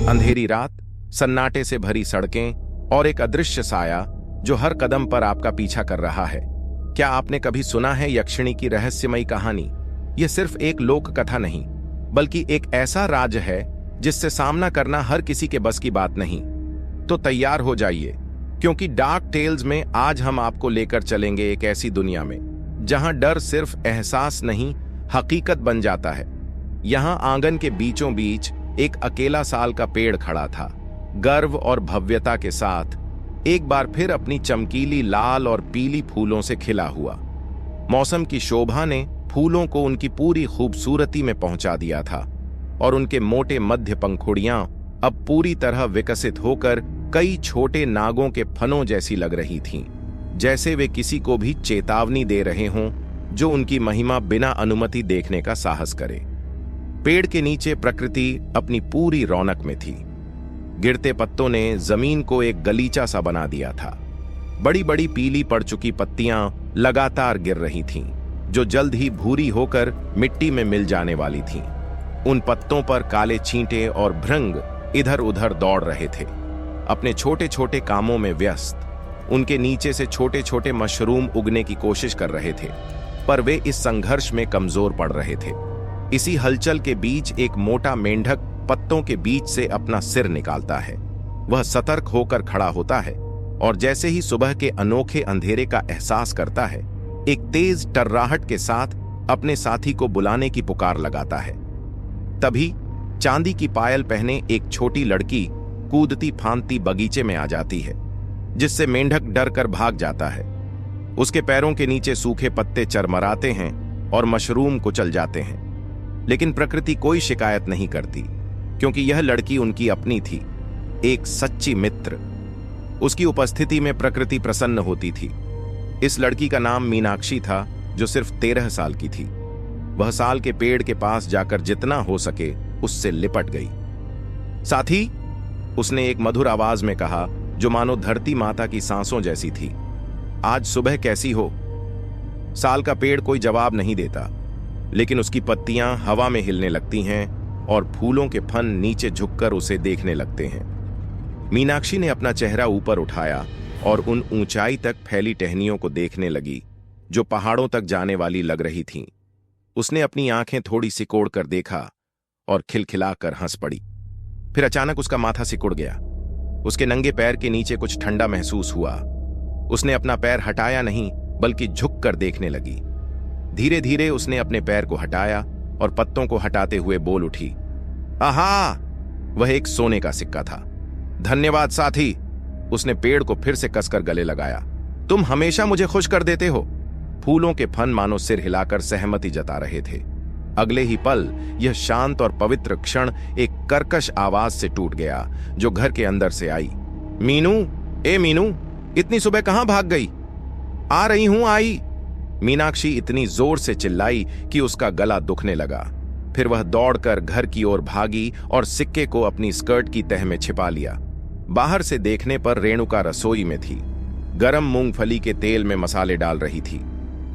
अंधेरी रात, सन्नाटे से भरी सड़कें और एक अदृश्य साया जो हर कदम पर आपका पीछा कर रहा है। क्या आपने कभी सुना है यक्षिणी की रहस्यमयी कहानी? यह सिर्फ एक लोक कथा नहीं, बल्कि एक ऐसा राज है जिससे सामना करना हर किसी के बस की बात नहीं। तो तैयार हो जाइए, क्योंकि डार्क टेल्स में आज हम आपको लेकर चलेंगे एक ऐसी दुनिया में जहां डर सिर्फ एहसास नहीं, हकीकत बन जाता है। यहां आंगन के बीचों बीच एक अकेला साल का पेड़ खड़ा था, गर्व और भव्यता के साथ एक बार फिर अपनी चमकीली लाल और पीली फूलों से खिला हुआ। मौसम की शोभा ने फूलों को उनकी पूरी खूबसूरती में पहुंचा दिया था और उनके मोटे मध्य पंखुड़ियां अब पूरी तरह विकसित होकर कई छोटे नागों के फनों जैसी लग रही थीं, जैसे वे किसी को भी चेतावनी दे रहे हों जो उनकी महिमा बिना अनुमति देखने का साहस करे। पेड़ के नीचे प्रकृति अपनी पूरी रौनक में थी। गिरते पत्तों ने जमीन को एक गलीचा सा बना दिया था। बड़ी बड़ी पीली पड़ चुकी पत्तियां लगातार गिर रही थीं, जो जल्द ही भूरी होकर मिट्टी में मिल जाने वाली थीं। उन पत्तों पर काले छींटे और भृंग इधर उधर दौड़ रहे थे, अपने छोटे छोटे कामों में व्यस्त। उनके नीचे से छोटे छोटे मशरूम उगने की कोशिश कर रहे थे, पर वे इस संघर्ष में कमजोर पड़ रहे थे। इसी हलचल के बीच एक मोटा मेंढक पत्तों के बीच से अपना सिर निकालता है। वह सतर्क होकर खड़ा होता है और जैसे ही सुबह के अनोखे अंधेरे का एहसास करता है, एक तेज टर्राहट के साथ अपने साथी को बुलाने की पुकार लगाता है। तभी चांदी की पायल पहने एक छोटी लड़की कूदती फांदती बगीचे में आ जाती है, जिससे मेंढक डर कर भाग जाता है। उसके पैरों के नीचे सूखे पत्ते चरमराते हैं और मशरूम कुचल जाते हैं, लेकिन प्रकृति कोई शिकायत नहीं करती, क्योंकि यह लड़की उनकी अपनी थी, एक सच्ची मित्र। उसकी उपस्थिति में प्रकृति प्रसन्न होती थी। इस लड़की का नाम मीनाक्षी था, जो सिर्फ 13 साल की थी। वह साल के पेड़ के पास जाकर जितना हो सके उससे लिपट गई। साथी, उसने एक मधुर आवाज में कहा, जो मानो धरती माता की सांसों जैसी थी, आज सुबह कैसी हो? साल का पेड़ कोई जवाब नहीं देता, लेकिन उसकी पत्तियां हवा में हिलने लगती हैं और फूलों के फन नीचे झुककर उसे देखने लगते हैं। मीनाक्षी ने अपना चेहरा ऊपर उठाया और उन ऊंचाई तक फैली टहनियों को देखने लगी, जो पहाड़ों तक जाने वाली लग रही थीं। उसने अपनी आंखें थोड़ी सिकोड़ कर देखा और खिलखिलाकर हंस पड़ी। फिर अचानक उसका माथा सिकुड़ गया। उसके नंगे पैर के नीचे कुछ ठंडा महसूस हुआ। उसने अपना पैर हटाया नहीं, बल्कि झुक कर देखने लगी। धीरे धीरे उसने अपने पैर को हटाया और पत्तों को हटाते हुए बोल उठी, आहा! वह एक सोने का सिक्का था। धन्यवाद साथी। उसने पेड़ को फिर से कसकर गले लगाया। तुम हमेशा मुझे खुश कर देते हो। फूलों के फन मानो सिर हिलाकर सहमति जता रहे थे। अगले ही पल यह शांत और पवित्र क्षण एक कर्कश आवाज से टूट गया, जो घर के अंदर से आई। मीनू, ए मीनू, इतनी सुबह कहां भाग गई? आ रही हूं, आई। मीनाक्षी इतनी जोर से चिल्लाई कि उसका गला दुखने लगा। फिर वह दौड़कर घर की ओर भागी और सिक्के को अपनी स्कर्ट की तह में छिपा लिया। बाहर से देखने पर रेणुका रसोई में थी, गरम मूंगफली के तेल में मसाले डाल रही थी।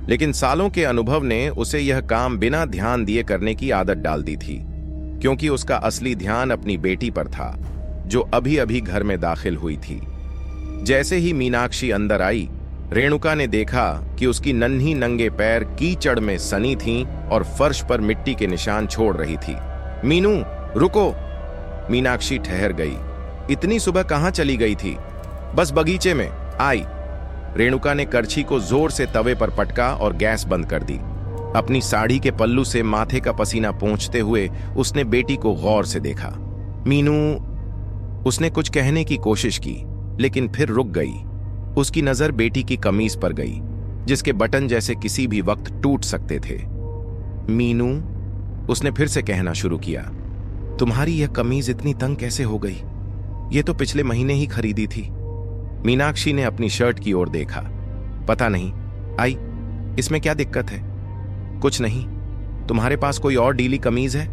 लेकिन सालों के अनुभव ने उसे यह काम बिना ध्यान दिए करने की आदत डाल दी थी, क्योंकि उसका असली ध्यान अपनी बेटी पर था, जो अभी अभी घर में दाखिल हुई थी। जैसे ही मीनाक्षी अंदर आई, रेणुका ने देखा कि उसकी नन्ही नंगे पैर कीचड़ में सनी थीं और फर्श पर मिट्टी के निशान छोड़ रही थी। मीनू, रुको! मीनाक्षी ठहर गई। इतनी सुबह कहां चली गई थी? बस बगीचे में, आई। रेणुका ने करछी को जोर से तवे पर पटका और गैस बंद कर दी। अपनी साड़ी के पल्लू से माथे का पसीना पोंछते हुए उसने बेटी को गौर से देखा। मीनू, उसने कुछ कहने की कोशिश की, लेकिन फिर रुक गई। उसकी नजर बेटी की कमीज पर गई, जिसके बटन जैसे किसी भी वक्त टूट सकते थे। मीनू, उसने फिर से कहना शुरू किया, तुम्हारी यह कमीज इतनी तंग कैसे हो गई? ये तो पिछले महीने ही खरीदी थी। मीनाक्षी ने अपनी शर्ट की ओर देखा। पता नहीं, आई, इसमें क्या दिक्कत है? कुछ नहीं। तुम्हारे पास कोई और ढीली कमीज है?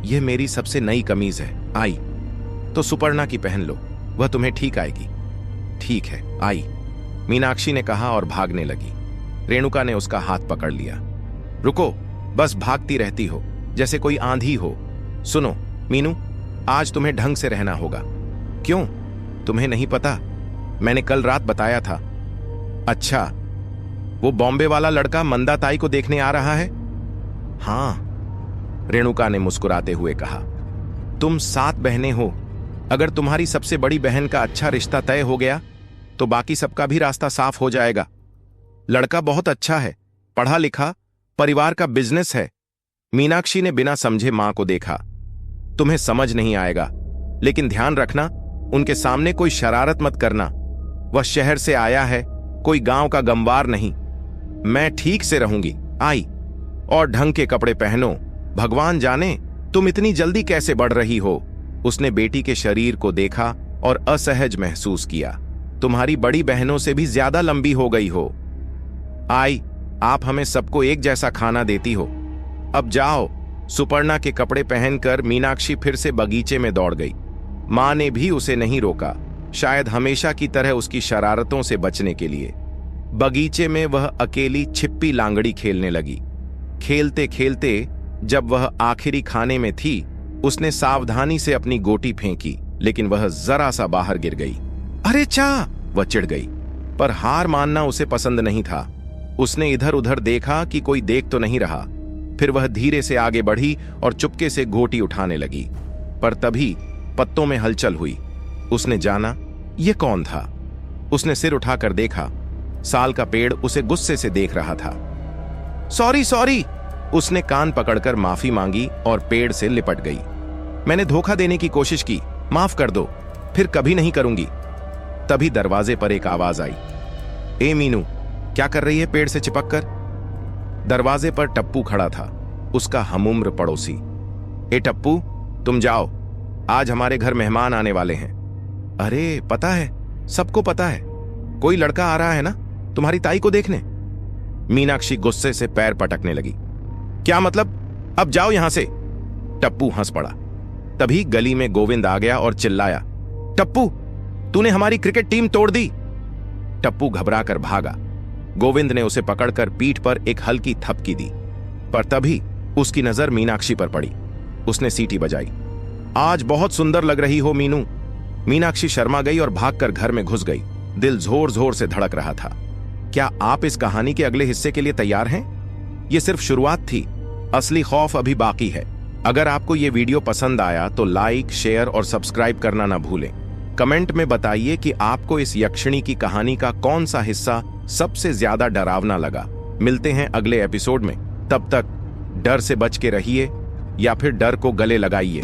यह मेरी सबसे नई कमीज है, आई। तो सुपर्णा की पहन लो, वह तुम्हें ठीक आएगी। ठीक है, आई, मीनाक्षी ने कहा और भागने लगी। रेणुका ने उसका हाथ पकड़ लिया। रुको, बस भागती रहती हो, जैसे कोई आंधी हो। सुनो मीनू, आज तुम्हें ढंग से रहना होगा। क्यों, तुम्हें नहीं पता? मैंने कल रात बताया था। अच्छा, वो बॉम्बे वाला लड़का मंदाताई को देखने आ रहा है? हाँ, रेणुका ने मुस्कुराते हुए कहा। तुम 7 बहनें हो। अगर तुम्हारी सबसे बड़ी बहन का अच्छा रिश्ता तय हो गया तो बाकी सबका भी रास्ता साफ हो जाएगा। लड़का बहुत अच्छा है, पढ़ा लिखा, परिवार का बिजनेस है। मीनाक्षी ने बिना समझे मां को देखा। तुम्हें समझ नहीं आएगा, लेकिन ध्यान रखना, उनके सामने कोई शरारत मत करना। वह शहर से आया है, कोई गांव का गंवार नहीं। मैं ठीक से रहूंगी। आई, और ढंग के कपड़े पहनो। भगवान जाने तुम इतनी जल्दी कैसे बढ़ रही हो। उसने बेटी के शरीर को देखा और असहज महसूस किया। तुम्हारी बड़ी बहनों से भी ज्यादा लंबी हो गई हो। आई, आप हमें सबको एक जैसा खाना देती हो। अब जाओ। सुपर्णा के कपड़े पहनकर मीनाक्षी फिर से बगीचे में दौड़ गई। मां ने भी उसे नहीं रोका, शायद हमेशा की तरह उसकी शरारतों से बचने के लिए। बगीचे में वह अकेली छिप्पी लांगड़ी खेलने लगी। खेलते खेलते जब वह आखिरी खाने में थी, उसने सावधानी से अपनी गोटी फेंकी, लेकिन वह जरा सा बाहर गिर गई। अरे चा! वह चिढ़ गई, पर हार मानना उसे पसंद नहीं था। उसने इधर उधर देखा कि कोई देख तो नहीं रहा। फिर वह धीरे से आगे बढ़ी और चुपके से गोटी उठाने लगी। पर तभी पत्तों में हलचल हुई। उसने जाना यह कौन था। उसने सिर उठाकर देखा। साल का पेड़ उसे गुस्से से देख रहा था। Sorry sorry! उसने कान पकड़कर माफी मांगी और पेड़ से लिपट गई। मैंने धोखा देने की कोशिश की, माफ कर दो, फिर कभी नहीं करूंगी। तभी दरवाजे पर एक आवाज आई। ए मीनू, क्या कर रही है पेड़ से चिपककर? दरवाजे पर टप्पू खड़ा था, उसका हमउम्र पड़ोसी। ए टप्पू, तुम जाओ, आज हमारे घर मेहमान आने वाले हैं। अरे पता है, सबको पता है। कोई लड़का आ रहा है ना तुम्हारी ताई को देखने। मीनाक्षी गुस्से से पैर पटकने लगी। क्या मतलब? अब जाओ यहां से। टप्पू हंस पड़ा। तभी गली में गोविंद आ गया और चिल्लाया, टप्पू, तूने हमारी क्रिकेट टीम तोड़ दी। टप्पू घबराकर भागा। गोविंद ने उसे पकड़कर पीठ पर एक हल्की थपकी दी, पर तभी उसकी नजर मीनाक्षी पर पड़ी। उसने सीटी बजाई। आज बहुत सुंदर लग रही हो मीनू। मीनाक्षी शर्मा गई और भागकर घर में घुस गई। दिल जोर जोर से धड़क रहा था। क्या आप इस कहानी के अगले हिस्से के लिए तैयार हैं? यह सिर्फ शुरुआत थी, असली खौफ अभी बाकी है। अगर आपको यह वीडियो पसंद आया तो लाइक, शेयर और सब्सक्राइब करना ना भूलें। कमेंट में बताइए कि आपको इस यक्षिणी की कहानी का कौन सा हिस्सा सबसे ज्यादा डरावना लगा। मिलते हैं अगले एपिसोड में। तब तक डर से बच के रहिए या फिर डर को गले लगाइए।